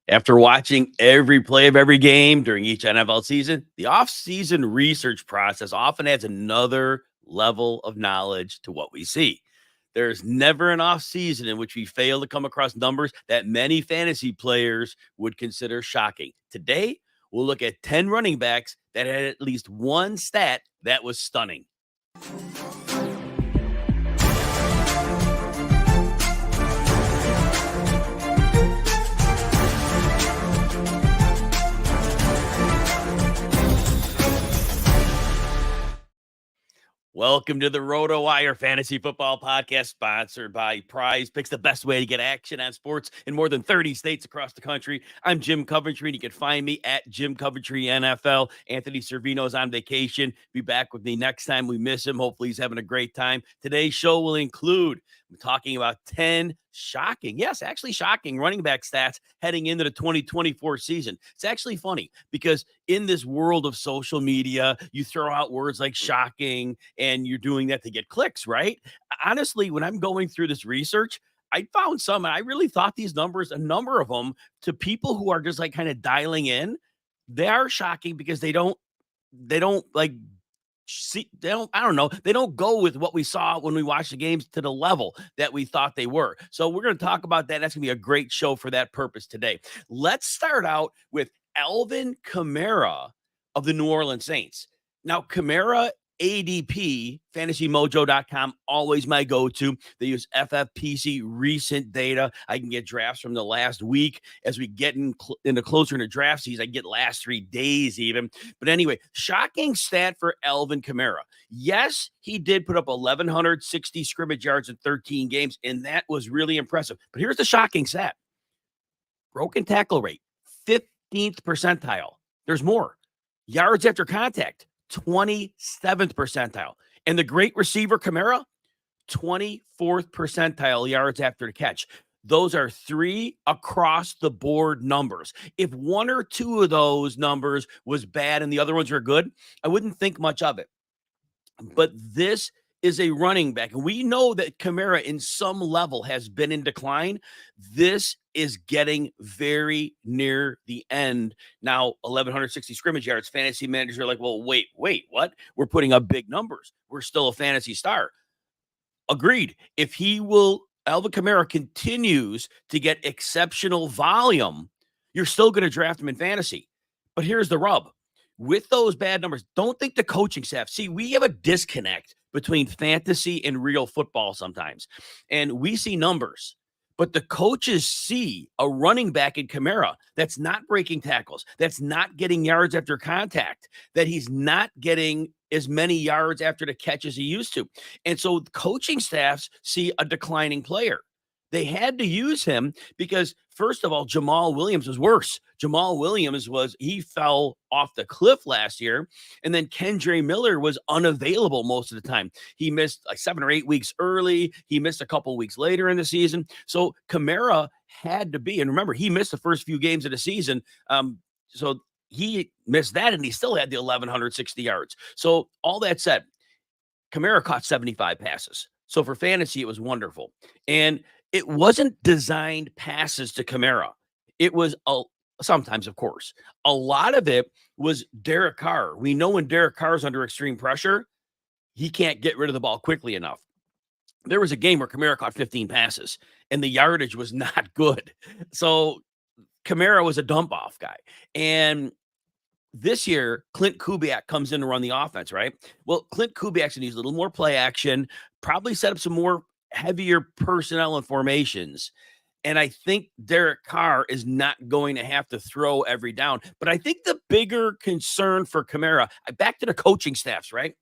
After watching every play of every game during each NFL season, the off-season research process often adds another level of knowledge to what we see. There's never an off-season in which we fail to come across numbers that many fantasy players would consider shocking. Today, we'll look at 10 running backs that had at least one stat that was stunning. Welcome to the RotoWire Fantasy Football Podcast, sponsored by Prize Picks, the best way to get action on sports in more than 30 states across the country. I'm Jim Coventry, and you can find me at Jim Coventry NFL. Anthony Servino's on vacation. Be back with me next time we miss him. Hopefully he's having a great time. Today's show will include talking about 10 shocking, yes, actually shocking running back stats heading into the 2024 season. It's actually funny because in this world of social media, you throw out words like shocking and you're doing that to get clicks, right? Honestly, when I'm going through this research, I found some, and I really thought these numbers, a number of them, to people who are just like kind of dialing in, they are shocking because they don't like see, I don't know, they don't go with what we saw when we watched the games to the level that we thought they were. So we're going to talk about that. That's going to be a great show for that purpose today. Let's start out with Alvin Kamara of the New Orleans Saints. Now, Kamara ADP, fantasymojo.com, always my go-to. They use FFPC recent data. I can get drafts from the last week. As we get into closer into draft season, I can get last 3 days even. But anyway, shocking stat for Alvin Kamara. Yes, he did put up 1,160 scrimmage yards in 13 games, and that was really impressive. But here's the shocking stat. Broken tackle rate, 15th percentile. There's more. Yards after contact, 27th percentile. And the great receiver, Kamara, 24th percentile yards after the catch. Those are 3 across the board numbers. If 1 or 2 of those numbers was bad and the other ones were good, I wouldn't think much of it. But this is a running back. And we know that Kamara in some level has been in decline. This is getting very near the end. Now, 1,160 scrimmage yards, fantasy managers are like, well, wait, what? We're putting up big numbers. We're still a fantasy star. Agreed. If Alvin Kamara continues to get exceptional volume, you're still going to draft him in fantasy. But here's the rub. With those bad numbers, don't think the coaching staff. See, we have a disconnect between fantasy and real football sometimes. And we see numbers, but the coaches see a running back in Kamara that's not breaking tackles, that's not getting yards after contact, that he's not getting as many yards after the catch as he used to. And so coaching staffs see a declining player. They had to use him because, first of all, Jamal Williams was worse. Jamal Williams he fell off the cliff last year. And then Kendre Miller was unavailable most of the time. He missed like 7 or 8 weeks early. He missed a couple weeks later in the season. So Kamara had to be, and remember, he missed the first few games of the season. So he missed that, and he still had the 1,160 yards. So all that said, Kamara caught 75 passes. So for fantasy, it was wonderful. And it wasn't designed passes to Kamara. It was sometimes, of course. A lot of it was Derek Carr. We know when Derek Carr's under extreme pressure, he can't get rid of the ball quickly enough. There was a game where Kamara caught 15 passes, and the yardage was not good. So Kamara was a dump-off guy. And this year, Clint Kubiak comes in to run the offense, right? Well, Clint Kubiak's needs a little more play action, probably set up some more heavier personnel and formations. And I think Derek Carr is not going to have to throw every down. But I think the bigger concern for Kamara, back to the coaching staffs, right?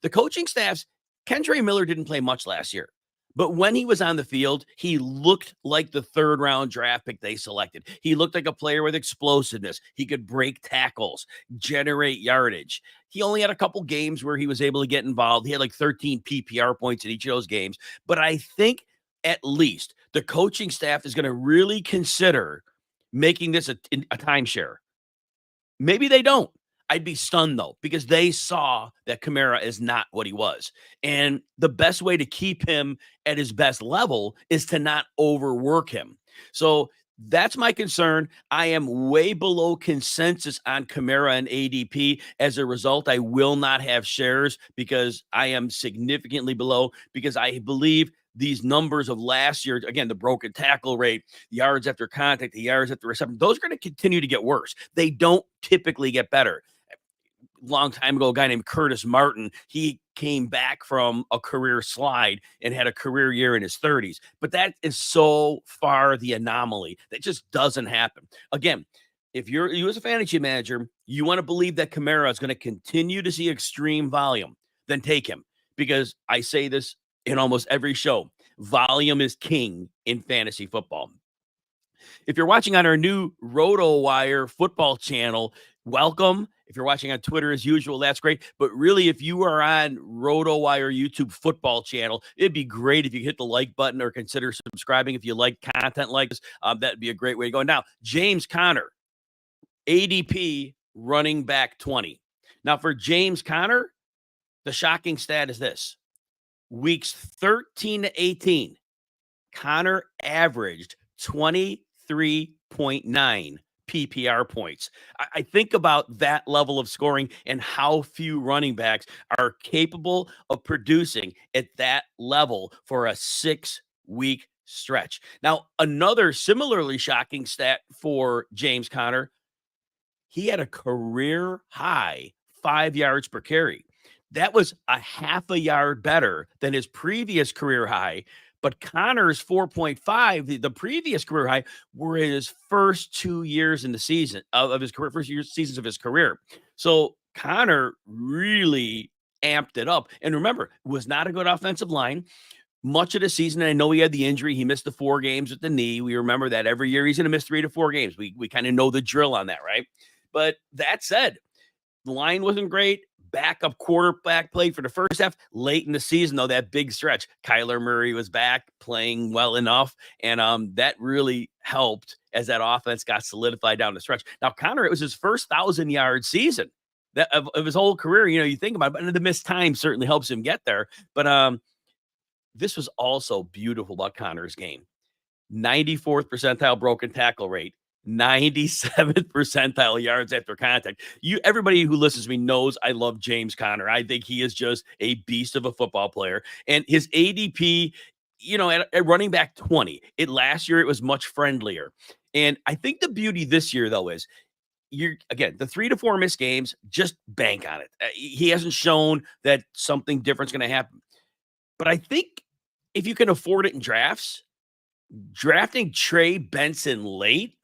The coaching staffs, Kendre Miller didn't play much last year. But when he was on the field, he looked like the 3rd round draft pick they selected. He looked like a player with explosiveness. He could break tackles, generate yardage. He only had a couple games where he was able to get involved. He had like 13 PPR points in each of those games. But I think at least the coaching staff is going to really consider making this a timeshare. Maybe they don't. I'd be stunned, though, because they saw that Kamara is not what he was. And the best way to keep him at his best level is to not overwork him. So That's my concern. I am way below consensus on Kamara and ADP. As a result, I will not have shares because I am significantly below, because I believe these numbers of last year, again, the broken tackle rate, the yards after contact, the yards after reception, those are going to continue to get worse. They don't typically get better. Long time ago, a guy named Curtis Martin, he came back from a career slide and had a career year in his 30s. But that is so far the anomaly. That just doesn't happen. Again, if you as a fantasy manager, you want to believe that Kamara is going to continue to see extreme volume, then take him. Because I say this in almost every show, volume is king in fantasy football. If you're watching on our new RotoWire football channel, welcome. If you're watching on Twitter as usual, that's great. But really, if you are on RotoWire YouTube football channel, it'd be great if you hit the like button or consider subscribing if you like content like this. That'd be a great way to go. Now, James Conner, ADP running back 20. Now, for James Conner, the shocking stat is this. Weeks 13 to 18, Conner averaged 23.9 PPR points. I think about that level of scoring and how few running backs are capable of producing at that level for a 6-week stretch. Now, another similarly shocking stat for James Conner, he had a career high 5 yards per carry. That was a half a yard better than his previous career high. But Conner's 4.5, the previous career high, were in his first 2 years in the season of his career, seasons of his career. So Conner really amped it up. And remember, it was not a good offensive line. Much of the season, and I know he had the injury. He missed the 4 games with the knee. We remember that every year he's going to miss 3 to 4 games. We kind of know the drill on that, right? But that said, the line wasn't great. Backup quarterback played for the first half. Late in the season, though, that big stretch, Kyler Murray was back playing well enough, and that really helped as that offense got solidified down the stretch. Now, Conner, it was his first 1,000-yard season of his whole career. You know, you think about it, but the missed time certainly helps him get there. But this was also beautiful about Conner's game. 94th percentile broken tackle rate, 97th percentile yards after contact. Everybody who listens to me knows I love James Conner. I think he is just a beast of a football player. And his ADP, at running back 20, last year it was much friendlier. And I think the beauty this year, though, is the 3 to 4 missed games, just bank on it. He hasn't shown that something different is going to happen. But I think if you can afford it in drafts, drafting Trey Benson late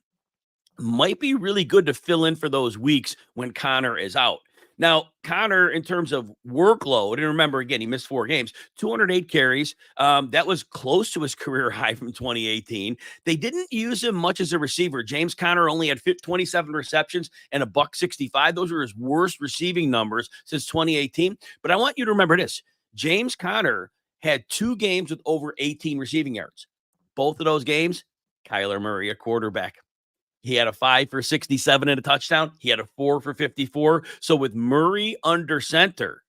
might be really good to fill in for those weeks when Conner is out. Now, Conner, in terms of workload, and remember, again, he missed 4 games, 208 carries. That was close to his career high from 2018. They didn't use him much as a receiver. James Conner only had 27 receptions and $165. Those were his worst receiving numbers since 2018. But I want you to remember this. James Conner had 2 games with over 18 receiving yards. Both of those games, Kyler Murray, a quarterback. He had a 5 for 67 and a touchdown. He had a 4 for 54. So with Murray under center,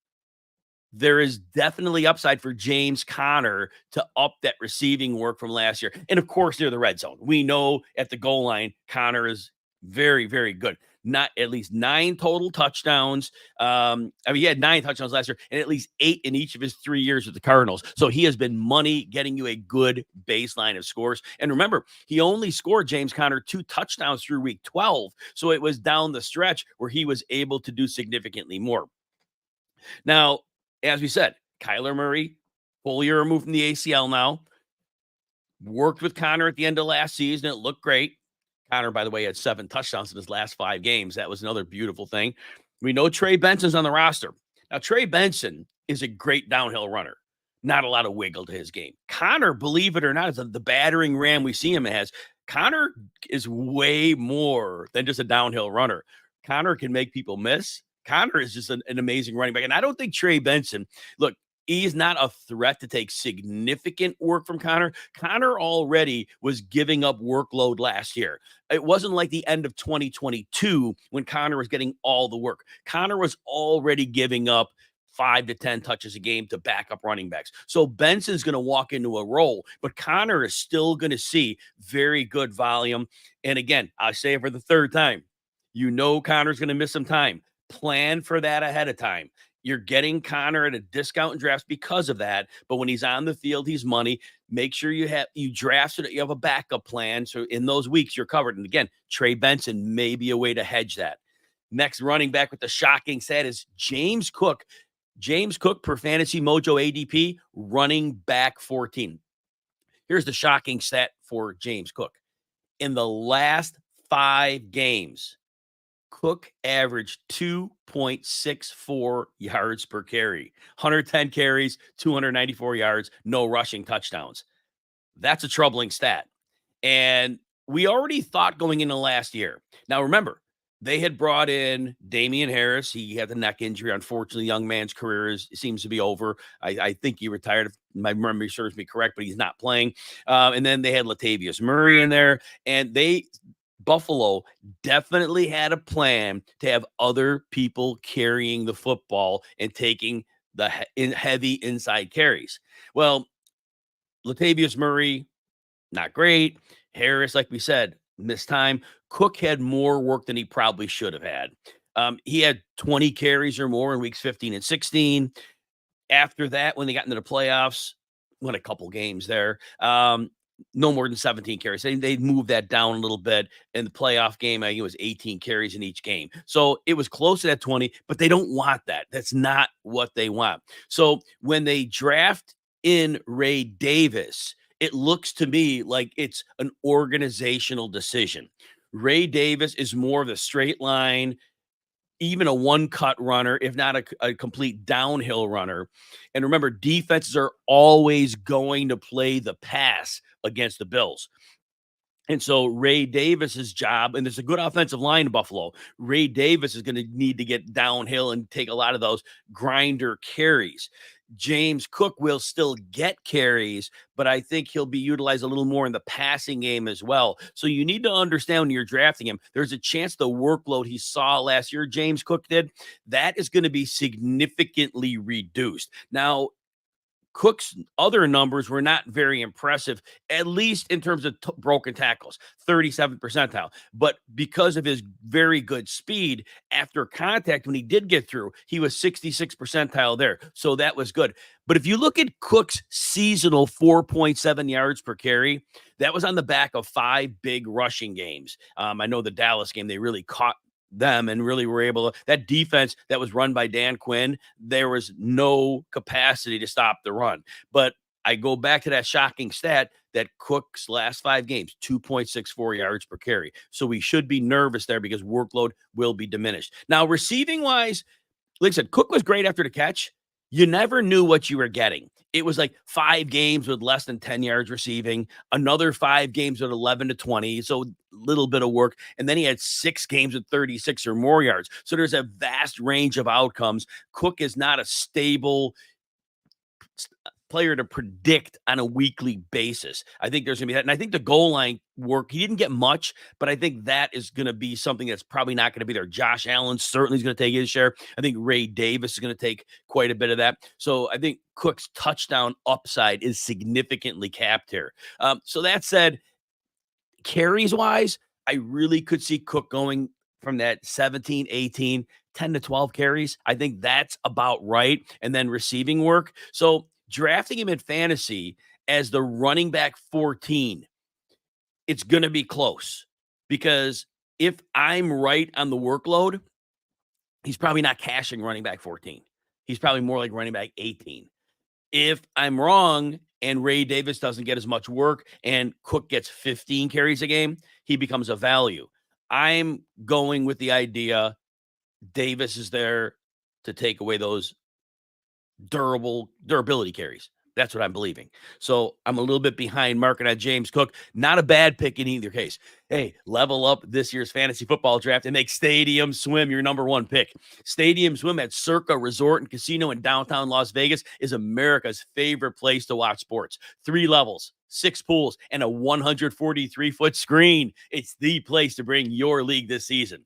there is definitely upside for James Conner to up that receiving work from last year. And of course, near the red zone. We know at the goal line, Conner is very, very good. Not at least 9 total touchdowns. He had 9 touchdowns last year and at least 8 in each of his 3 years with the Cardinals. So he has been money getting you a good baseline of scores. And remember, he only scored, James Conner, 2 touchdowns through week 12. So it was down the stretch where he was able to do significantly more. Now, as we said, Kyler Murray, full year removed from the ACL now. Worked with Conner at the end of last season. It looked great. Conner, by the way, had 7 touchdowns in his last 5 games. That was another beautiful thing. We know Trey Benson's on the roster. Now, Trey Benson is a great downhill runner. Not a lot of wiggle to his game. Conner, believe it or not, is the battering ram we see him as. Conner is way more than just a downhill runner. Conner can make people miss. Conner is just an amazing running back. And I don't think Trey Benson, look, he's not a threat to take significant work from Conner. Conner already was giving up workload last year. It wasn't like the end of 2022 when Conner was getting all the work. Conner was already giving up 5 to 10 touches a game to back up running backs. So Benson's going to walk into a role, but Connor is still going to see very good volume. And again, I say it for the third time. Connor's going to miss some time. Plan for that ahead of time. You're getting Connor at a discount in drafts because of that. But when he's on the field, he's money. Make sure you draft so that you have a backup plan. So in those weeks, you're covered. And again, Trey Benson may be a way to hedge that. Next running back with the shocking stat is James Cook. James Cook per Fantasy Mojo ADP, running back 14. Here's the shocking stat for James Cook. In the last 5 games, Cook averaged 2.64 yards per carry, 110 carries, 294 yards, no rushing touchdowns. That's a troubling stat. And we already thought going into last year. Now, remember, they had brought in Damian Harris. He had the neck injury. Unfortunately, young man's career seems to be over. I think he retired, if my memory serves me correct, but he's not playing. And then they had Latavius Murray in there. And Buffalo definitely had a plan to have other people carrying the football and taking the heavy inside carries. Well, Latavius Murray, not great. Harris, like we said, missed time. Cook had more work than he probably should have had. He had 20 carries or more in weeks 15 and 16. After that, when they got into the playoffs, won a couple games there. No more than 17 carries. They moved that down a little bit. In the playoff game, I think it was 18 carries in each game. So it was close to that 20, but they don't want that. That's not what they want. So when they draft in Ray Davis, it looks to me like it's an organizational decision. Ray Davis is more of the straight line, even a one-cut runner, if not a complete downhill runner. And remember, defenses are always going to play the pass against the Bills. And so Ray Davis's job, and there's a good offensive line in Buffalo, Ray Davis is going to need to get downhill and take a lot of those grinder carries. James Cook will still get carries, but I think he'll be utilized a little more in the passing game as well. So you need to understand when you're drafting him, there's a chance the workload he saw last year, James Cook did, that is going to be significantly reduced. Now, Cook's other numbers were not very impressive, at least in terms of broken tackles, 37th percentile. But because of his very good speed after contact, when he did get through, he was 66th percentile there. So that was good. But if you look at Cook's seasonal 4.7 yards per carry, that was on the back of 5 big rushing games. I know the Dallas game, they really caught them and really were able to, that defense that was run by Dan Quinn, there was no capacity to stop the run. But I go back to that shocking stat that Cook's last 5 games, 2.64 yards per carry. So we should be nervous there because workload will be diminished. Now, receiving wise, like I said, Cook was great after the catch. You never knew what you were getting. It was like 5 games with less than 10 yards receiving, another 5 games with 11 to 20. So a little bit of work. And then he had 6 games with 36 or more yards. So there's a vast range of outcomes. Cook is not a stable player to predict on a weekly basis. I think there's going to be that. And I think the goal line work, he didn't get much, but I think that is going to be something that's probably not going to be there. Josh Allen certainly is going to take his share. I think Ray Davis is going to take quite a bit of that. So I think Cook's touchdown upside is significantly capped here. So that said, carries wise, I really could see Cook going from that 17, 18, 10 to 12 carries. I think that's about right. And then receiving work. So drafting him in fantasy as the running back 14, it's going to be close because if I'm right on the workload, he's probably not cashing running back 14. He's probably more like running back 18. If I'm wrong and Ray Davis doesn't get as much work and Cook gets 15 carries a game, he becomes a value. I'm going with the idea Davis is there to take away those durability carries. That's what I'm believing. So I'm a little bit behind marking on James Cook. Not a bad pick in either case. Hey, level up this year's fantasy football draft and make Stadium Swim your number 1 pick. Stadium Swim at Circa Resort and Casino in downtown Las Vegas is America's favorite place to watch sports. 3 levels, 6 pools, and a 143-foot screen. It's the place to bring your league this season.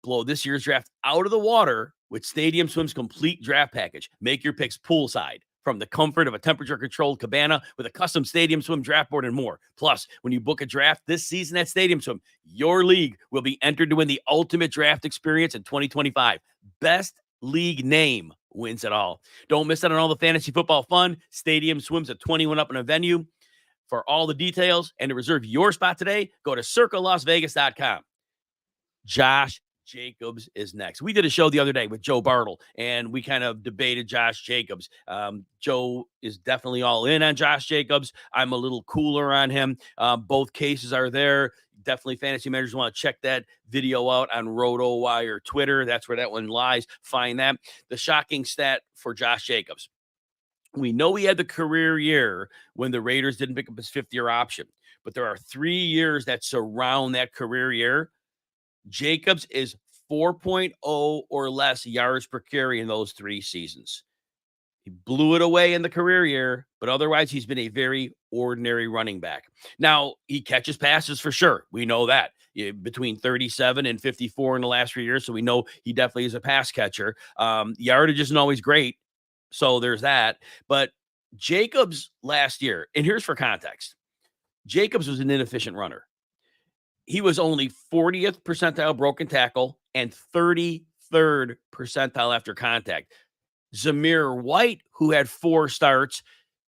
Blow this year's draft out of the water with Stadium Swim's complete draft package. Make your picks poolside from the comfort of a temperature-controlled cabana with a custom Stadium Swim draft board and more. Plus, when you book a draft this season at Stadium Swim, your league will be entered to win the ultimate draft experience in 2025. Best league name wins it all. Don't miss out on all the fantasy football fun. Stadium Swim's at 21 up in a venue. For all the details and to reserve your spot today, go to circlelasvegas.com. Josh Jacobs is next. We did a show the other day with Joe Bartle, and we kind of debated Josh Jacobs. Joe is definitely all in on Josh Jacobs. I'm a little cooler on him. Both cases are there. Definitely fantasy managers want to check that video out on RotoWire Twitter. That's where that one lies. Find that. The shocking stat for Josh Jacobs. We know he had the career year when the Raiders didn't pick up his fifth-year option, but there are 3 years that surround that career year. Jacobs is 4.0 or less yards per carry in those 3 seasons. He blew it away in the career year, but otherwise he's been a very ordinary running back. Now, he catches passes for sure. We know that. Between 37 and 54 in the last 3 years, so we know he definitely is a pass catcher. Yardage isn't always great, so there's that. But Jacobs last year, and here's for context, Jacobs was an inefficient runner. He was only 40th percentile broken tackle and 33rd percentile after contact. Jahmyr White, who had 4 starts,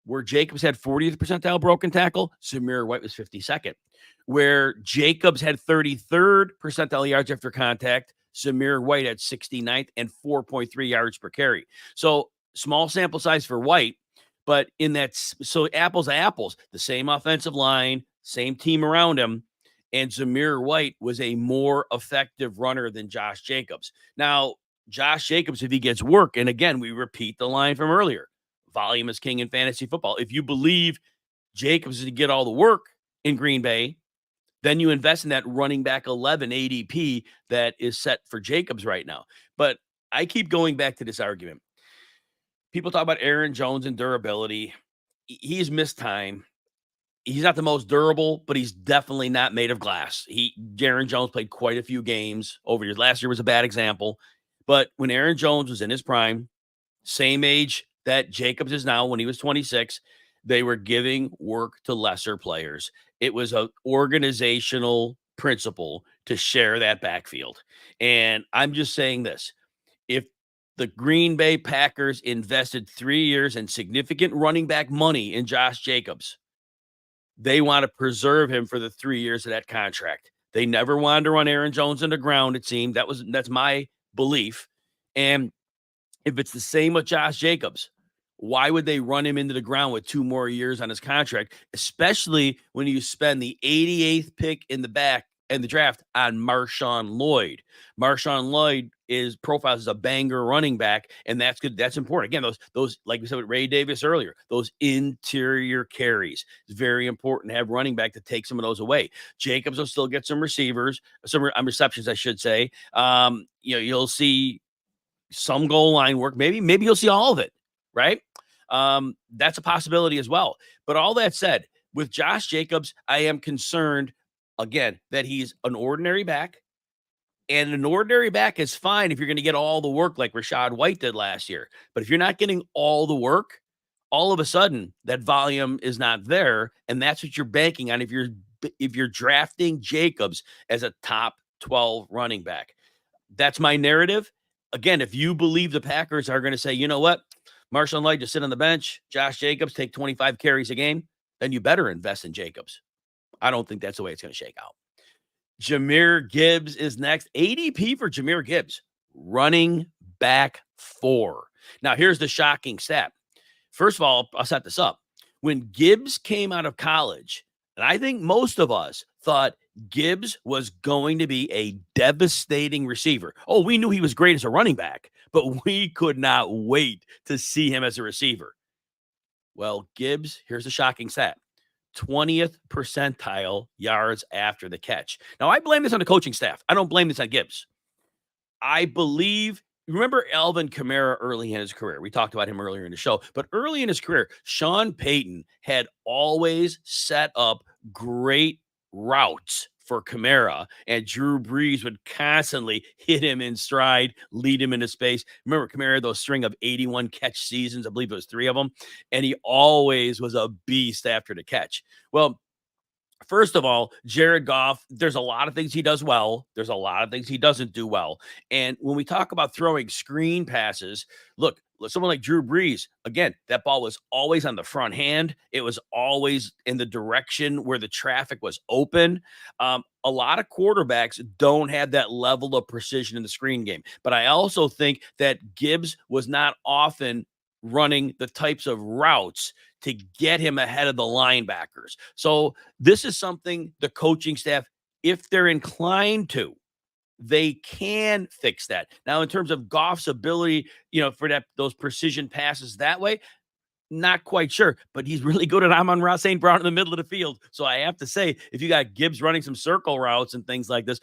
where Jacobs had 40th percentile broken tackle, Jahmyr White was 52nd. Where Jacobs had 33rd percentile yards after contact, Jahmyr White had 69th and 4.3 yards per carry. So small sample size for White, but in that, so apples to apples, the same offensive line, same team around him. And Jahmyr White was a more effective runner than Josh Jacobs. Now, Josh Jacobs, if he gets work, and again, we repeat the line from earlier, volume is king in fantasy football. If you believe Jacobs is to get all the work in Green Bay, then you invest in that running back 11 ADP that is set for Jacobs right now. But I keep going back to this argument. People talk about Aaron Jones and durability. He's missed time. He's not the most durable, but he's definitely not made of glass. Aaron Jones played quite a few games over years. Last year was a bad example. But when Aaron Jones was in his prime, same age that Jacobs is now when he was 26, they were giving work to lesser players. It was an organizational principle to share that backfield. And I'm just saying this. If the Green Bay Packers invested 3 years and significant running back money in Josh Jacobs, they want to preserve him for the 3 years of that contract. They never wanted to run Aaron Jones into the ground, it seemed. That's my belief. And if it's the same with Josh Jacobs, why would they run him into the ground with 2 more years on his contract, especially when you spend the 88th pick in the draft on Marshawn Lloyd? Marshawn Lloyd profiles as a banger running back, and that's good. That's important. Again, those like we said with Ray Davis earlier, those interior carries. It's very important to have running back to take some of those away. Jacobs will still get some receptions, I should say. You'll see some goal line work. Maybe you'll see all of it, right? That's a possibility as well. But all that said, with Josh Jacobs, I am concerned again that he's an ordinary back. And an ordinary back is fine if you're going to get all the work like Rachaad White did last year. But if you're not getting all the work, all of a sudden that volume is not there. And that's what you're banking on if you're drafting Jacobs as a top 12 running back. That's my narrative. Again, if you believe the Packers are going to say, you know what, Marshawn Lloyd just sit on the bench, Josh Jacobs take 25 carries a game, then you better invest in Jacobs. I don't think that's the way it's going to shake out. Jahmyr Gibbs is next. ADP for Jahmyr Gibbs, running back 4. Now, here's the shocking stat. First of all, I'll set this up. When Gibbs came out of college, and I think most of us thought Gibbs was going to be a devastating receiver. Oh, we knew he was great as a running back, but we could not wait to see him as a receiver. Well, Gibbs, here's the shocking stat. 20th percentile yards after the catch. Now, I blame this on the coaching staff. I don't blame this on Gibbs. I believe, remember Alvin Kamara early in his career? We talked about him earlier in the show, but early in his career, Sean Payton had always set up great routes for Kamara, and Drew Brees would constantly hit him in stride, lead him into space. Remember, Kamara had those string of 81 catch seasons. I believe it was 3 of them, and he always was a beast after the catch. Well, first of all, Jared Goff, there's a lot of things he does well. There's a lot of things he doesn't do well. And when we talk about throwing screen passes, look, someone like Drew Brees, again, that ball was always on the front hand. It was always in the direction where the traffic was open. A lot of quarterbacks don't have that level of precision in the screen game. But I also think that Gibbs was not often running the types of routes to get him ahead of the linebackers. So this is something the coaching staff, if they're inclined to, they can fix that. Now, in terms of Goff's ability, for those precision passes that way, not quite sure, but he's really good at Amon-Ra St. Brown in the middle of the field. So I have to say, if you got Gibbs running some circle routes and things like this,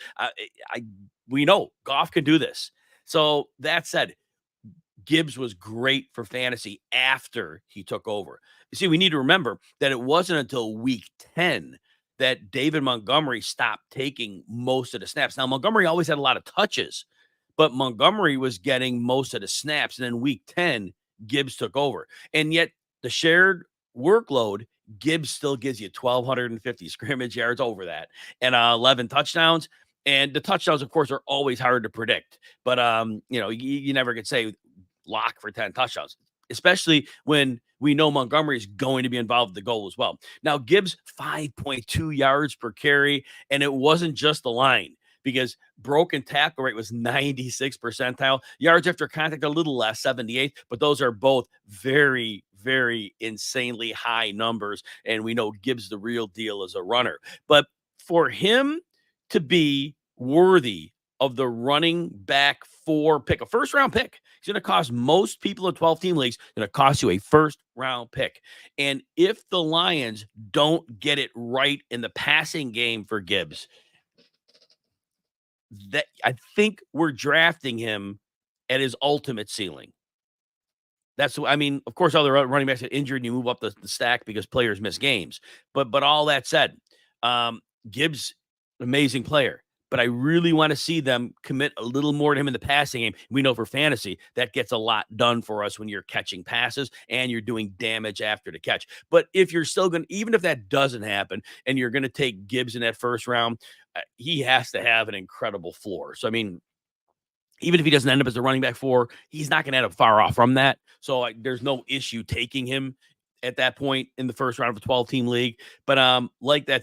we know Goff can do this. So that said, Gibbs was great for fantasy after he took over. You see, we need to remember that it wasn't until week 10 that David Montgomery stopped taking most of the snaps. Now, Montgomery always had a lot of touches, but Montgomery was getting most of the snaps. And then week 10, Gibbs took over. And yet the shared workload, Gibbs still gives you 1,250 scrimmage yards over that and 11 touchdowns. And the touchdowns, of course, are always hard to predict. But, you never could say lock for 10 touchdowns, especially when we know Montgomery is going to be involved with the goal as well. Now, Gibbs, 5.2 yards per carry, and it wasn't just the line because broken tackle rate was 96th percentile. Yards after contact, a little less, 78th, but those are both very, very insanely high numbers, and we know Gibbs the real deal as a runner. But for him to be worthy of the running back 4 pick, a first-round pick, it's going to cost most people in 12-team leagues, going to cost you a first-round pick. And if the Lions don't get it right in the passing game for Gibbs, that I think we're drafting him at his ultimate ceiling. Of course, other running backs get injured and you move up the stack because players miss games. But all that said, Gibbs, amazing player. But I really want to see them commit a little more to him in the passing game. We know for fantasy, that gets a lot done for us when you're catching passes and you're doing damage after the catch. But if you're still going to, even if that doesn't happen and you're going to take Gibbs in that first round, he has to have an incredible floor. So, even if he doesn't end up as a running back 4, he's not going to end up far off from that. So there's no issue taking him at that point in the first round of a 12-team league. But like I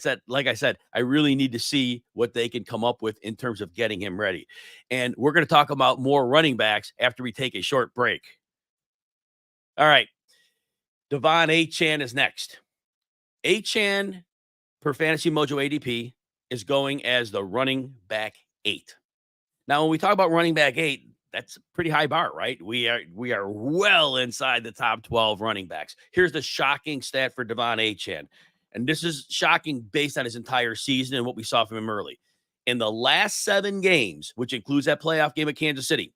said, I really need to see what they can come up with in terms of getting him ready. And we're going to talk about more running backs after we take a short break. All right. Devon Achane is next. Achane, per Fantasy Mojo ADP, is going as the running back 8. Now, when we talk about running back 8, that's a pretty high bar, right? We are well inside the top 12 running backs. Here's the shocking stat for Devon Achane. And this is shocking based on his entire season and what we saw from him early. In the last 7 games, which includes that playoff game at Kansas City,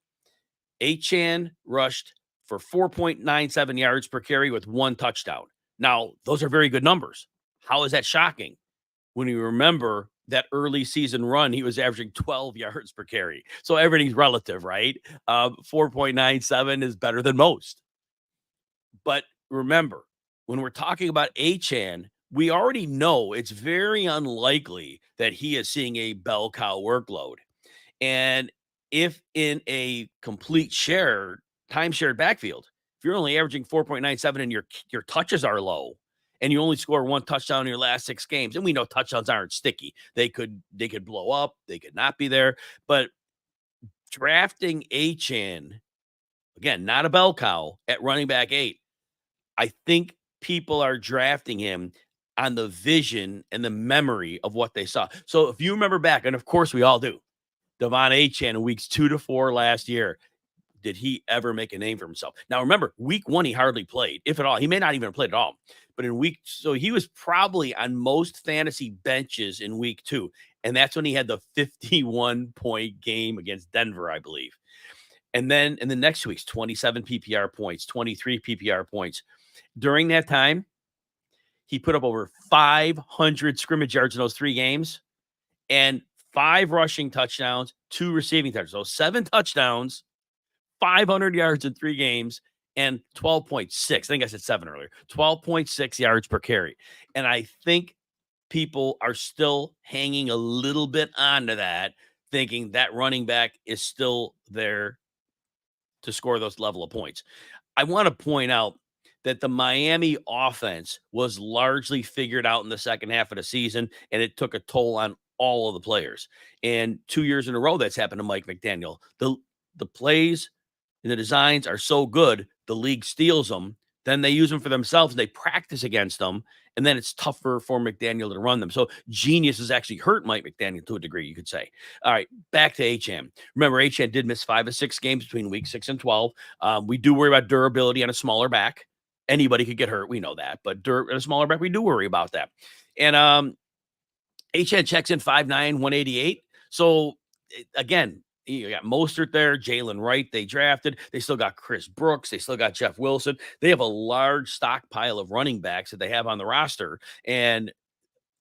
Achane rushed for 4.97 yards per carry with 1 touchdown. Now, those are very good numbers. How is that shocking? When you remember that early season run, he was averaging 12 yards per carry. So everything's relative, right? 4.97 is better than most. But remember, when we're talking about Achane, we already know it's very unlikely that he is seeing a bell cow workload. And if in a complete time-shared backfield, if you're only averaging 4.97 and your touches are low, and you only score 1 touchdown in your last 6 games, and we know touchdowns aren't sticky. They could blow up. They could not be there. But drafting Achane, again, not a bell cow, at running back 8, I think people are drafting him on the vision and the memory of what they saw. So if you remember back, and of course we all do, Devon Achane in weeks 2 to 4 last year, did he ever make a name for himself? Now, remember, week 1, he hardly played, if at all. He may not even have played at all. But so he was probably on most fantasy benches in week 2. And that's when he had the 51-point game against Denver, I believe. And then in the next 2 weeks, 27 PPR points, 23 PPR points. During that time, he put up over 500 scrimmage yards in those 3 games. and 5 rushing touchdowns, 2 receiving touchdowns. So 7 touchdowns, 500 yards in 3 games, and 12.6. I think I said 7 earlier. 12.6 yards per carry. And I think people are still hanging a little bit onto that, thinking that running back is still there to score those level of points. I want to point out that the Miami offense was largely figured out in the second half of the season, and it took a toll on all of the players. And 2 years in a row, that's happened to Mike McDaniel. The plays and the designs are so good, the league steals them. Then they use them for themselves. And they practice against them, and then it's tougher for McDaniel to run them. So genius has actually hurt Mike McDaniel to a degree, you could say. All right, back to Achane. Remember, Achane did miss 5 of 6 games between week 6 and 12. We do worry about durability on a smaller back. Anybody could get hurt. We know that. But a smaller back, we do worry about that. And Achane checks in 5'9", 188. So, again, you got Mostert there, Jalen Wright they drafted. They still got Chris Brooks. They still got Jeff Wilson. They have a large stockpile of running backs that they have on the roster. And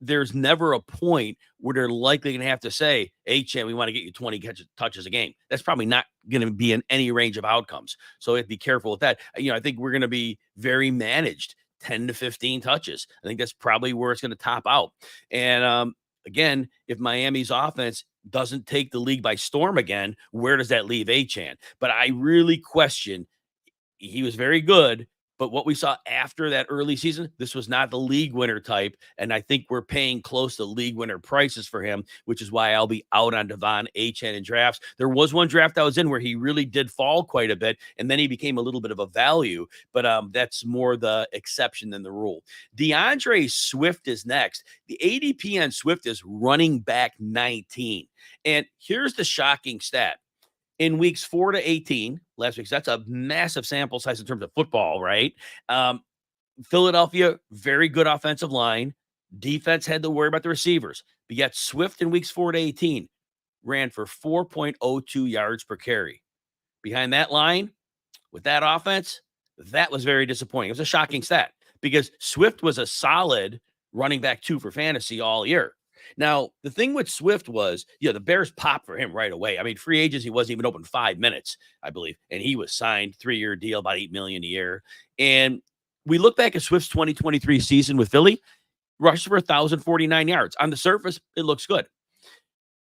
there's never a point where they're likely going to have to say, Achane, we want to get you 20 touches a game. That's probably not going to be in any range of outcomes. So be careful with that. I think we're going to be very managed, 10 to 15 touches. I think that's probably where it's going to top out. And again, if Miami's offense doesn't take the league by storm again, where does that leave Achane? But I really question, he was very good, but what we saw after that early season, this was not the league winner type. And I think we're paying close to league winner prices for him, which is why I'll be out on Devon Achane in drafts. There was one draft I was in where he really did fall quite a bit, and then he became a little bit of a value, but that's more the exception than the rule. DeAndre Swift is next. The ADP on Swift is running back 19. And here's the shocking stat. In weeks 4 to 18, last week, that's a massive sample size in terms of football, right? Philadelphia, very good offensive line. Defense had to worry about the receivers. But yet Swift in weeks 4 to 18 ran for 4.02 yards per carry. Behind that line, with that offense, that was very disappointing. It was a shocking stat because Swift was a solid running back 2 for fantasy all year. Now, the thing with Swift was, the Bears popped for him right away. I mean, free agency wasn't even open 5 minutes, I believe. And he was signed 3-year deal, about $8 million a year. And we look back at Swift's 2023 season with Philly, rushed for 1,049 yards. On the surface, it looks good.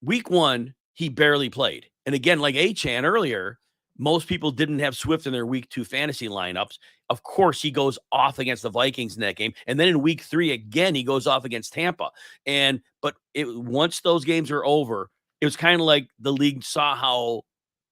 Week 1, he barely played. And again, like Achane earlier, most people didn't have Swift in their week 2 fantasy lineups. Of course, he goes off against the Vikings in that game. And then in week 3, again, he goes off against Tampa. But once those games were over, it was kind of like the league saw how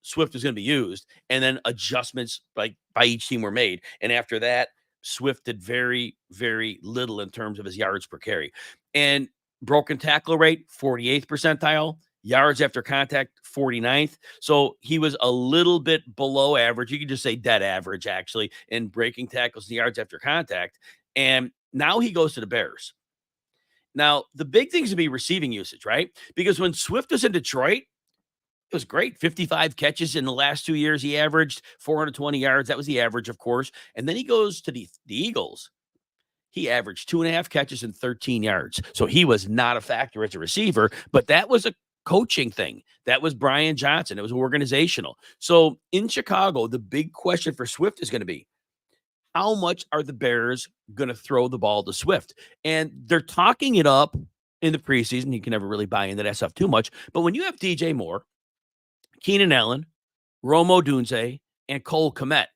Swift was going to be used. And then adjustments by each team were made. And after that, Swift did very, very little in terms of his yards per carry. And broken tackle rate, 48th percentile. Yards after contact, 49th. So he was a little bit below average. You could just say dead average, actually, in breaking tackles and yards after contact. And now he goes to the Bears. Now, the big thing is to be receiving usage, right? Because when Swift was in Detroit, it was great. 55 catches in the last 2 years. He averaged 420 yards. That was the average, of course. And then he goes to the Eagles. He averaged 2.5 catches and 13 yards. So he was not a factor as a receiver, but that was a coaching thing. That was Brian Johnson. It was organizational. So in Chicago, the big question for Swift is going to be, how much are the Bears going to throw the ball to Swift? And they're talking it up in the preseason. You can never really buy into that stuff too much. But when you have DJ Moore, Keenan Allen, Rome Odunze, and Cole Kmet,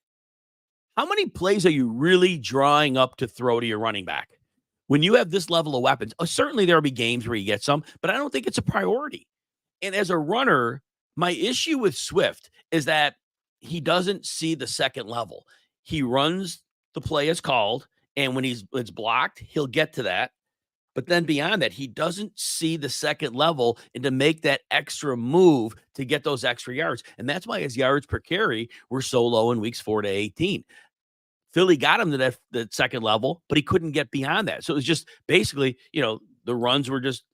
how many plays are you really drawing up to throw to your running back? When you have this level of weapons, certainly there will be games where you get some, but I don't think it's a priority. And as a runner, my issue with Swift is that he doesn't see the second level. He runs the play as called, and when it's blocked, he'll get to that. But then beyond that, he doesn't see the second level and to make that extra move to get those extra yards. And that's why his yards per carry were so low in weeks 4 to 18. Philly got him to that second level, but he couldn't get beyond that. So it was just basically, the runs were just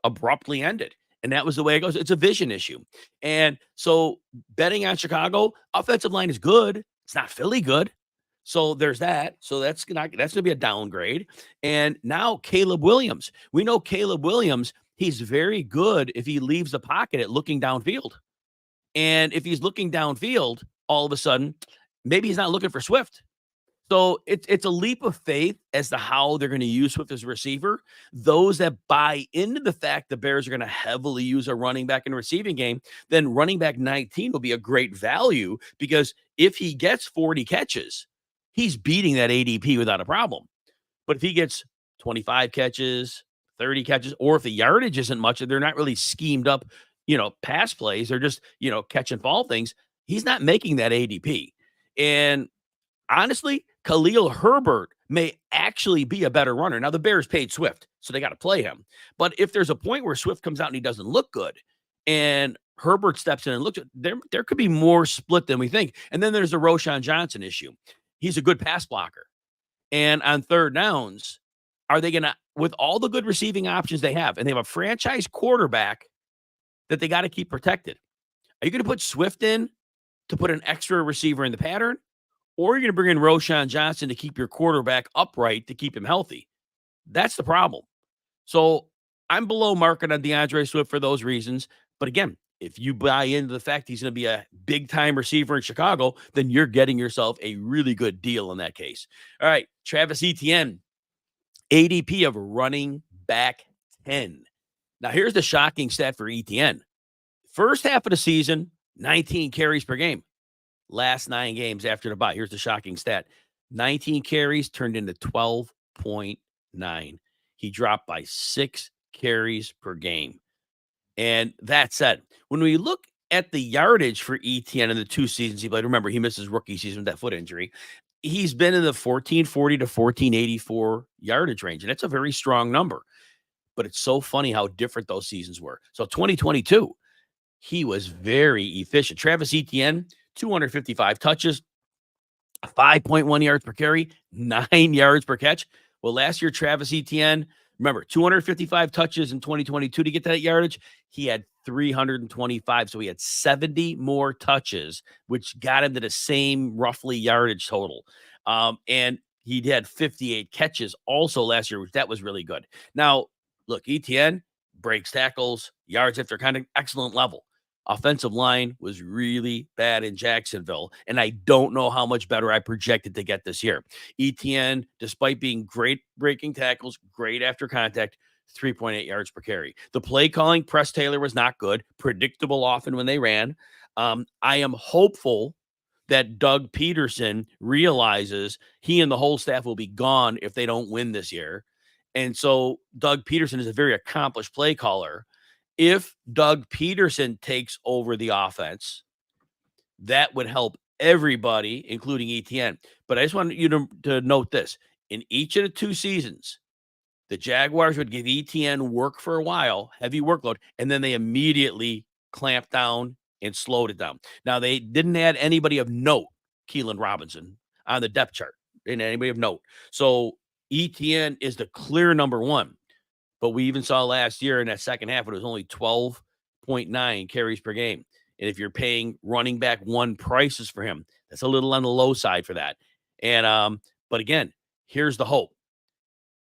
abruptly ended. And that was the way it goes. It's a vision issue. And so betting on Chicago, offensive line is good. It's not Philly good. So there's that. So that's going to be a downgrade. And now Caleb Williams. We know Caleb Williams, he's very good if he leaves the pocket at looking downfield. And if he's looking downfield, all of a sudden, maybe he's not looking for Swift. So it's a leap of faith as to how they're going to use Swift as a receiver. Those that buy into the fact the Bears are going to heavily use a running back in the receiving game, then running back 19 will be a great value, because if he gets 40 catches, he's beating that ADP without a problem. But if he gets 25 catches, 30 catches, or if the yardage isn't much, they're not really schemed up, pass plays, they're just, catch and fall things, he's not making that ADP. And honestly, Khalil Herbert may actually be a better runner. Now, the Bears paid Swift, so they got to play him. But if there's a point where Swift comes out and he doesn't look good, and Herbert steps in and looks, there could be more split than we think. And then there's the Roschon Johnson issue. He's a good pass blocker. And on third downs, are they going to, with all the good receiving options they have, and they have a franchise quarterback that they got to keep protected, are you going to put Swift in to put an extra receiver in the pattern? Or you're going to bring in Roschon Johnson to keep your quarterback upright to keep him healthy? That's the problem. So I'm below market on DeAndre Swift for those reasons. But again, if you buy into the fact he's going to be a big-time receiver in Chicago, then you're getting yourself a really good deal in that case. All right, Travis Etienne, ADP of running back 10. Now, here's the shocking stat for Etienne. First half of the season, 19 carries per game. Last 9 games after the bye, here's the shocking stat. 19 carries turned into 12.9. He dropped by 6 carries per game. And that said, when we look at the yardage for Etienne in the 2 seasons he played, remember, he missed his rookie season with that foot injury. He's been in the 1440 to 1484 yardage range, and it's a very strong number. But it's so funny how different those seasons were. So 2022, he was very efficient. Travis Etienne, 255 touches, 5.1 yards per carry, 9 yards per catch. Well, last year, Travis Etienne, remember, 255 touches in 2022 to get that yardage. He had 325, so he had 70 more touches, which got him to the same roughly yardage total. And he had 58 catches also last year, which that was really good. Now, look, Etienne breaks tackles, yards after kind of excellent level. Offensive line was really bad in Jacksonville, and I don't know how much better I projected to get this year. Etienne, despite being great breaking tackles, great after contact, 3.8 yards per carry. The play calling, Press Taylor was not good, predictable often when they ran. I am hopeful that Doug Peterson realizes he and the whole staff will be gone if they don't win this year. And so Doug Peterson is a very accomplished play caller. If Doug Peterson takes over the offense, that would help everybody, including Etienne. But I just want you to note this. In each of the 2 seasons, the Jaguars would give Etienne work for a while, heavy workload, and then they immediately clamped down and slowed it down. Now, they didn't add anybody of note, Keelan Robinson, on the depth chart. They didn't add anybody of note. So Etienne is the clear number 1. But we even saw last year in that second half, it was only 12.9 carries per game. And if you're paying running back 1 prices for him, that's a little on the low side for that. And but again, here's the hope.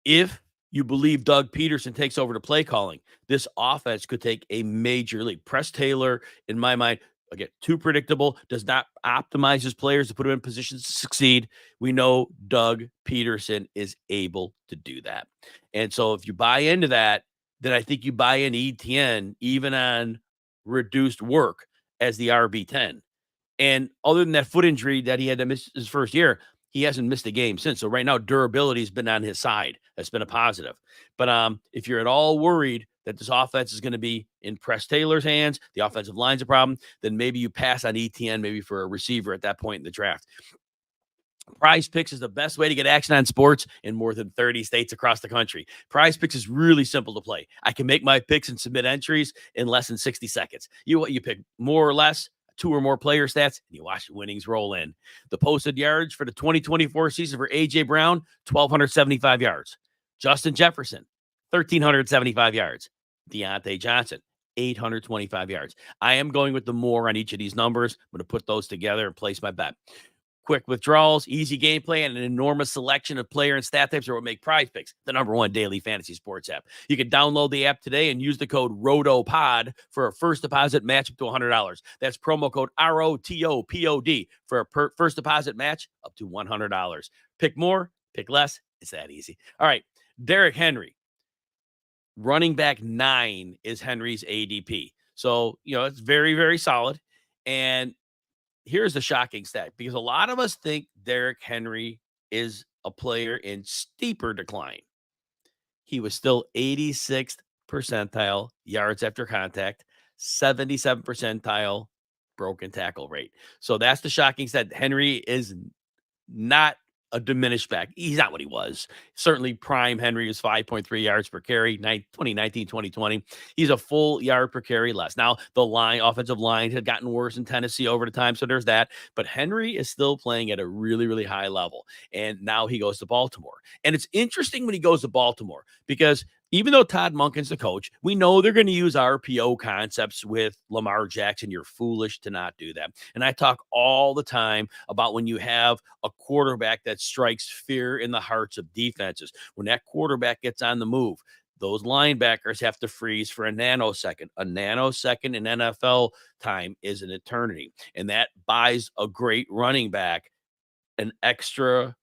If you believe Doug Peterson takes over the play calling, this offense could take a major leap. Press Taylor, in my mind, again, too predictable, does not optimize his players to put them in positions to succeed. We know Doug Peterson is able to do that. And so if you buy into that, then I think you buy in Etienne, even on reduced work, as the RB10. And other than that foot injury that he had to miss his first year, he hasn't missed a game since. So right now, durability has been on his side. That's been a positive. But if you're at all worried that this offense is going to be in Press Taylor's hands, the offensive line's a problem, then maybe you pass on Etienne maybe for a receiver at that point in the draft. Prize Picks is the best way to get action on sports in more than 30 states across the country. Prize Picks is really simple to play. I can make my picks and submit entries in less than 60 seconds. You pick more or less, 2 or more player stats, and you watch winnings roll in. The posted yards for the 2024 season for A.J. Brown, 1,275 yards. Justin Jefferson, 1,375 yards. Deontay Johnson, 825 yards. I am going with the more on each of these numbers. I'm going to put those together and place my bet. Quick withdrawals, easy gameplay, and an enormous selection of player and stat types are what make Prize Picks the #1 daily fantasy sports app. You can download the app today and use the code ROTOPOD for a first deposit match up to $100. That's promo code ROTOPOD for a first deposit match up to $100. Pick more, pick less. It's that easy. All right, Derick Henry. Running back 9 is Henry's ADP. So, it's very, very solid. And here's the shocking stat, because a lot of us think Derick Henry is a player in steeper decline. He was still 86th percentile yards after contact, 77th percentile broken tackle rate. So that's the shocking stat. Henry is not a diminished back. He's not what he was. Certainly prime Henry was 5.3 yards per carry, 2019, 2020. He's a full yard per carry less. Now, the offensive line had gotten worse in Tennessee over the time, so there's that. But Henry is still playing at a really, really high level. And now he goes to Baltimore. And it's interesting when he goes to Baltimore, because even though Todd Monken's the coach, we know they're going to use RPO concepts with Lamar Jackson. You're foolish to not do that. And I talk all the time about when you have a quarterback that strikes fear in the hearts of defenses. When that quarterback gets on the move, those linebackers have to freeze for a nanosecond. A nanosecond in NFL time is an eternity. And that buys a great running back an extra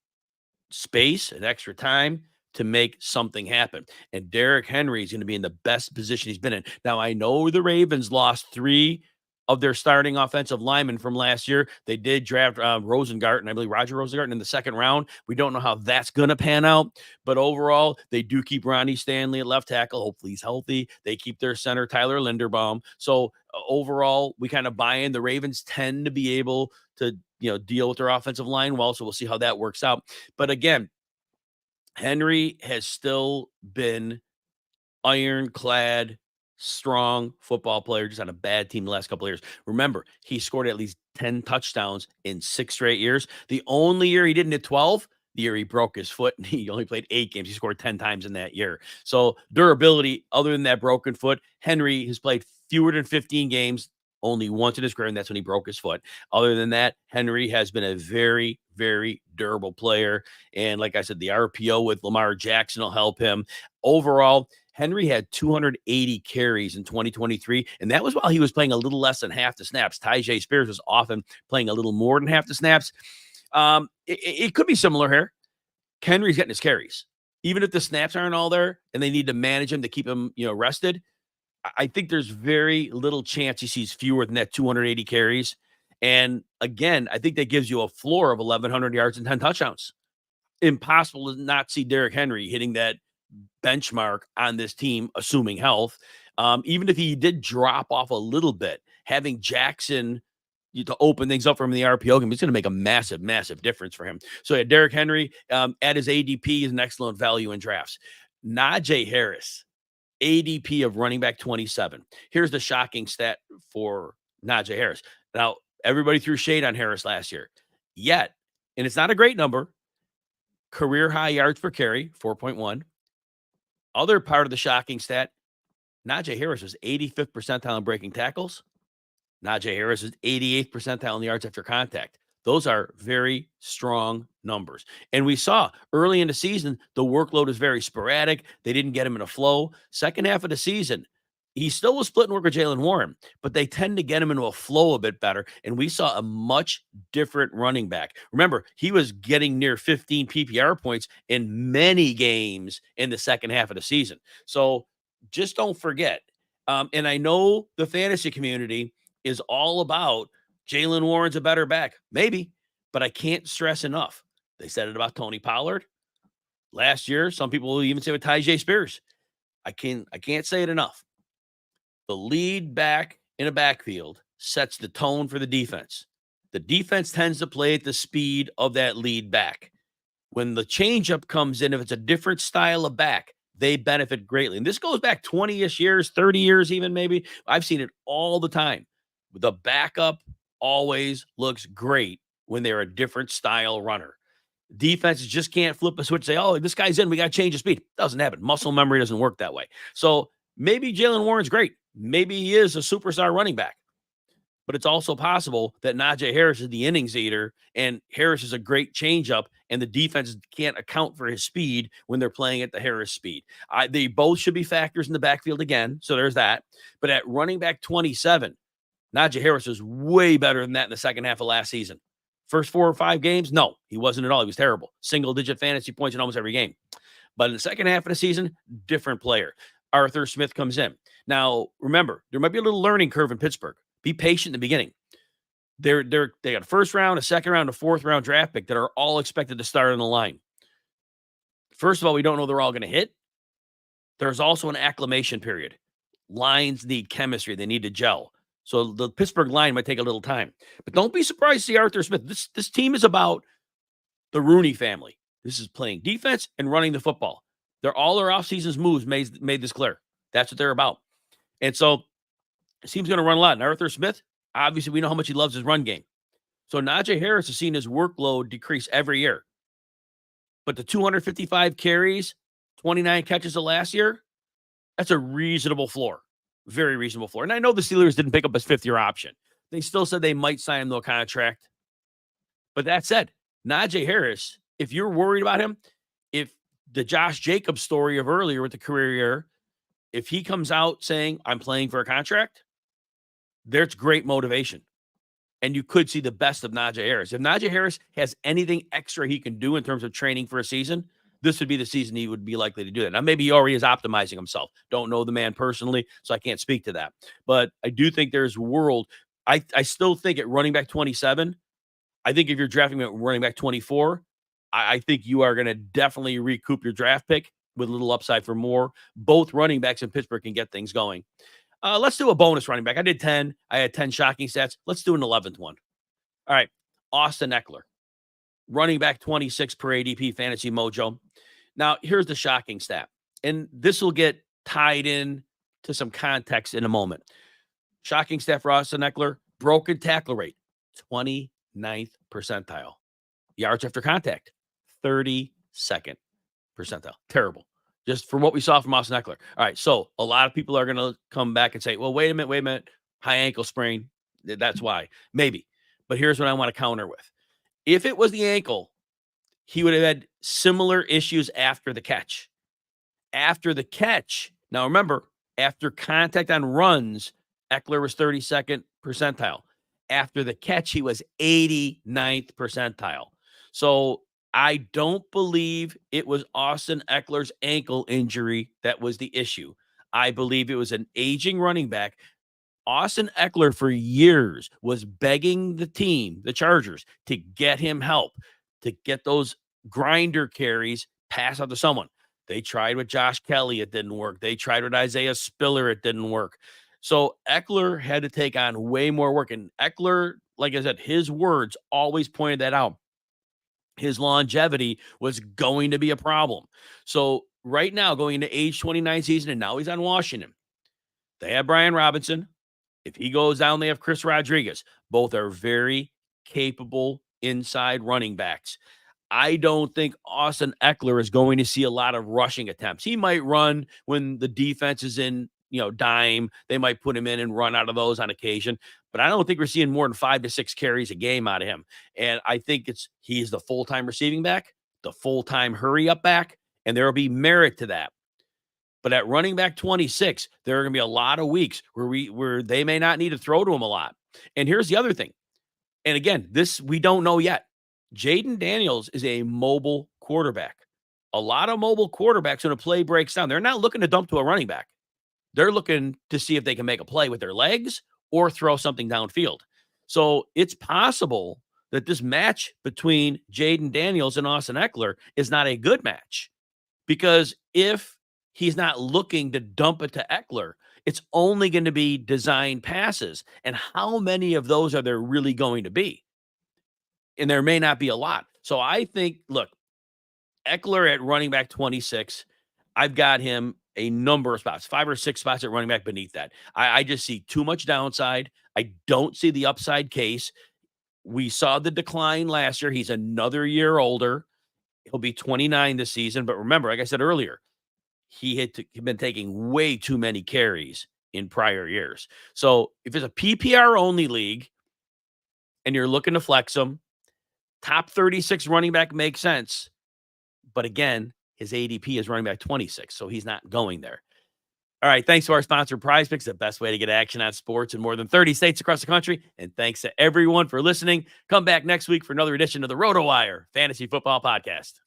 space, an extra time to make something happen. And Derick Henry is going to be in the best position he's been in. Now, I know the Ravens lost 3 of their starting offensive linemen from last year. They did draft Rosengarten, I believe Roger Rosengarten, in the second round. We don't know how that's going to pan out. But overall, they do keep Ronnie Stanley at left tackle. Hopefully he's healthy. They keep their center, Tyler Linderbaum. So overall, we kind of buy in. The Ravens tend to be able to deal with their offensive line well. So we'll see how that works out. But again, Henry has still been ironclad, strong football player, just on a bad team the last couple of years. Remember, he scored at least 10 touchdowns in 6 straight years. The only year he didn't hit 12, the year he broke his foot, and he only played 8 games. He scored 10 times in that year. So durability, other than that broken foot, Henry has played fewer than 15 games, only once in his career, and that's when he broke his foot. Other than that, Henry has been a very, very durable player. And like I said, the RPO with Lamar Jackson will help him. Overall, Henry had 280 carries in 2023, and that was while he was playing a little less than half the snaps. Tyjae Spears was often playing a little more than half the snaps. It could be similar here. Henry's getting his carries. Even if the snaps aren't all there and they need to manage him to keep him, rested, I think there's very little chance he sees fewer than that 280 carries. And again, I think that gives you a floor of 1,100 yards and 10 touchdowns. Impossible to not see Derick Henry hitting that benchmark on this team, assuming health. Even if he did drop off a little bit, having Jackson to open things up from the RPO game, it's going to make a massive, massive difference for him. So yeah, Derick Henry at his ADP is an excellent value in drafts. Najee Harris, ADP of running back 27. Here's the shocking stat for Najee Harris. Now, everybody threw shade on Harris last year. Yet, and it's not a great number, career high yards per carry, 4.1. Other part of the shocking stat, Najee Harris was 85th percentile in breaking tackles. Najee Harris is 88th percentile in yards after contact. Those are very strong numbers. And we saw early in the season, the workload is very sporadic. They didn't get him in a flow. Second half of the season, he still was splitting work with Jaylen Warren, but they tend to get him into a flow a bit better. And we saw a much different running back. Remember, he was getting near 15 PPR points in many games in the second half of the season. So just don't forget. And I know the fantasy community is all about Jaylen Warren's a better back. Maybe, but I can't stress enough. They said it about Tony Pollard last year. Some people will even say with Tyjae Spears. I can't say it enough. The lead back in a backfield sets the tone for the defense. The defense tends to play at the speed of that lead back. When the changeup comes in, if it's a different style of back, they benefit greatly. And this goes back 20-ish years, 30 years even maybe. I've seen it all the time. The backup always looks great when they're a different style runner. Defenses just can't flip a switch and say, oh, this guy's in, we got to change the speed. Doesn't happen. Muscle memory doesn't work that way. So maybe Jaylen Warren's great. Maybe he is a superstar running back. but it's also possible that Najee Harris is the innings eater, and Harris is a great changeup, and the defense can't account for his speed when they're playing at the Harris speed. They both should be factors in the backfield again, so there's that. But at running back 27, Najee Harris was way better than that in the second half of last season. First 4 or 5 games, no, he wasn't at all. He was terrible. Single-digit fantasy points in almost every game. But in the second half of the season, different player. Arthur Smith comes in. Now, remember, there might be a little learning curve in Pittsburgh. Be patient in the beginning. They got a first round, a second round, a fourth round draft pick that are all expected to start on the line. First of all, we don't know they're all going to hit. There's also an acclimation period. Lines need chemistry. They need to gel. So the Pittsburgh line might take a little time. But don't be surprised to see Arthur Smith. This team is about the Rooney family. This is playing defense and running the football. All their offseason's moves made this clear. That's what they're about. And so this team's going to run a lot. And Arthur Smith, obviously, we know how much he loves his run game. So Najee Harris has seen his workload decrease every year. But the 255 carries, 29 catches of last year, that's a reasonable floor. Very reasonable floor. And I know the Steelers didn't pick up his fifth-year option. They still said they might sign him to a contract. But that said, Najee Harris, if you're worried about him, if the Josh Jacobs story of earlier with the career year, if he comes out saying, I'm playing for a contract, there's great motivation. And you could see the best of Najee Harris. If Najee Harris has anything extra he can do in terms of training for a season, this would be the season he would be likely to do that. Now, maybe he already is optimizing himself. Don't know the man personally, so I can't speak to that. But I do think there's world. I still think at running back 27, I think if you're drafting at running back 24, I think you are going to definitely recoup your draft pick with a little upside for more. Both running backs in Pittsburgh can get things going. Let's do a bonus running back. I did 10. I had 10 shocking stats. Let's do an 11th one. All right. Austin Ekeler, running back 26 per ADP Fantasy Mojo. Now, here's the shocking stat. And this will get tied in to some context in a moment. Shocking stat for Austin Ekeler, broken tackle rate, 29th percentile. Yards after contact, 32nd percentile. Terrible. Just from what we saw from Austin Ekeler. All right, so a lot of people are going to come back and say, well, wait a minute. High ankle sprain. That's why. Maybe. But here's what I want to counter with. If it was the ankle, he would have had similar issues after the catch. After the catch, now remember, after contact on runs, Ekeler was 32nd percentile. After the catch, he was 89th percentile. So I don't believe it was Austin Ekeler's ankle injury that was the issue. I believe it was an aging running back. Austin Ekeler for years was begging the team, the Chargers, to get him help, to get those grinder carries pass out to someone. They tried with Josh Kelly. It didn't work. They tried with Isaiah Spiller. It didn't work. So Ekeler had to take on way more work. And Ekeler, like I said, his words always pointed that out. His longevity was going to be a problem. So right now, going into age 29 season, and now he's on Washington. They have Brian Robinson. If he goes down, they have Chris Rodriguez. Both are very capable inside running backs. I don't think Austin Ekeler is going to see a lot of rushing attempts. He might run when the defense is in, dime. They might put him in and run out of those on occasion. But I don't think we're seeing more than 5 to 6 carries a game out of him. And I think he's the full-time receiving back, the full-time hurry-up back, and there will be merit to that. But at running back 26, there are going to be a lot of weeks where they may not need to throw to him a lot. And here's the other thing. And again, this we don't know yet. Jaden Daniels is a mobile quarterback. A lot of mobile quarterbacks, when a play breaks down, they're not looking to dump to a running back. They're looking to see if they can make a play with their legs or throw something downfield. So it's possible that this match between Jaden Daniels and Austin Ekeler is not a good match, because if he's not looking to dump it to Ekeler, it's only going to be design passes. And how many of those are there really going to be? And there may not be a lot. So I think, look, Ekeler at running back 26, I've got him a number of spots, 5 or 6 spots at running back beneath that. I just see too much downside. I don't see the upside case. We saw the decline last year. He's another year older. He'll be 29 this season. But remember, like I said earlier, he had been taking way too many carries in prior years. So if it's a PPR only league and you're looking to flex him, top 36 running back makes sense. But again, his ADP is running back 26, so he's not going there. All right, thanks to our sponsor, Prize Picks, the best way to get action on sports in more than 30 states across the country. And thanks to everyone for listening. Come back next week for another edition of the RotoWire Fantasy Football Podcast.